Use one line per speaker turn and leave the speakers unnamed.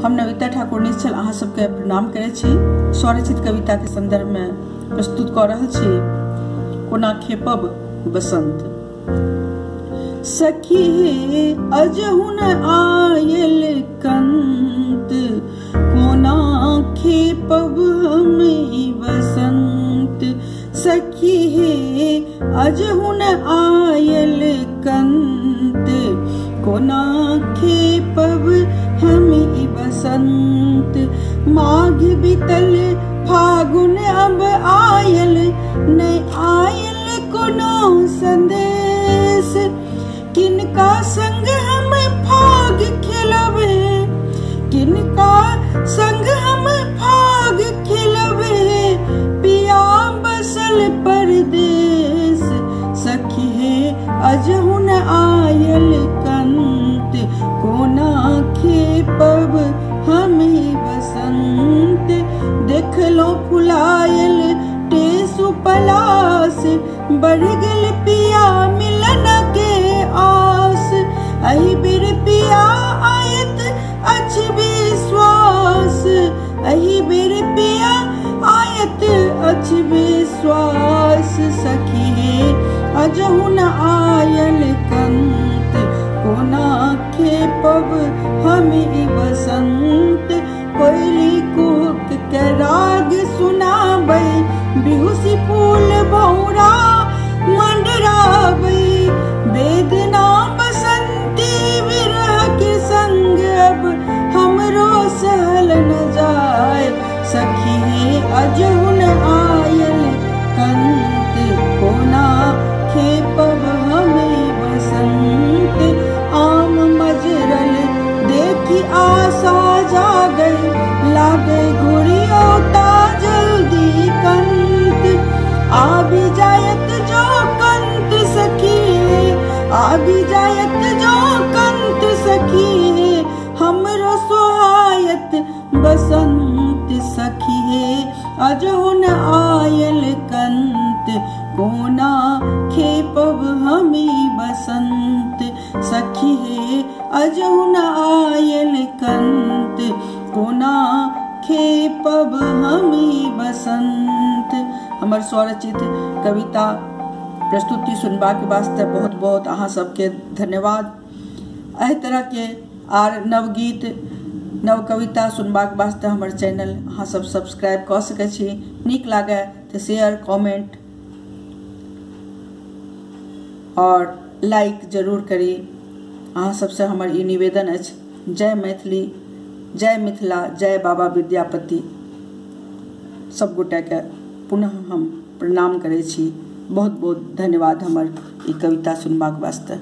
हम नविता ठाकुर निश्चल अहाँ सबके प्रणाम करै छी। स्वरचित कविता के संदर्भ में प्रस्तुत कर रहल छी कोना खेपब बसंत। सखी हे अजहुन आयल कंत, कोना खेपब हम बसंत। सखी हे अजहुन आयल कंत, कोना खेपब हम बसंत। माघ बीतल फागुन अब आयल, न आयल कोनो संदेश। किनका संग हम फाग खेलबे, किनका संग हम फाग खेलबे, पिया बसल परदेश। सखी हे अजहुन आयल कंत, कोना खेपब हम बसंत। देखलो फुलायल टेसु पलास, बढ़ गेल पिया मिलन के आस। अहि बेर पिया आयत अछि विश्वास, अहि बेर पिया आयत अछि विश्वास। सखी हे अजहुन आयल कंत, कोना खेपब हम बसंत। कोयली कुहक के राग सुनाबै, बिहुसी फूल भौरा मंडराबै। वेदना बसंती विरह के संग अब हमरो सहल न जाय। सखी हे अजहुन आयल कंत, कोना खेपब हम बसंत। आम मजरल देखी आशा जागै, लागे घुरियोता जल्दी कंत। आबि जायत जो कंत सखी, आबि जायत जो कंत सखी, हमरो सोहायत बसंत। सखी हे अजहुन आयल कंत, कोना खेपब हम बसंत। सखी हे अजहुन आयल कंत, कोना खेपब हम बसंत। हमर स्वरचित कविता प्रस्तुति सुनबाक वास्ते बहुत बहुत अहाँ सबके धन्यवाद। एहि तरह के आर नवगीत नव कविता सुनबाक वास्ते हमर चैनल अहाँ सब सब्सक्राइब कऽ सकै छी। नीक लागे तो शेयर कमेंट और लाइक जरूर करी। अहाँ सबसे हमर ई निवेदन अछि। जय मैथिली, जय मिथिला, जय बाबा विद्यापति। सब गोटे के पुनः हम प्रणाम करै छी। बहुत बहुत धन्यवाद हमर ई कविता सुनबाक वास्ते।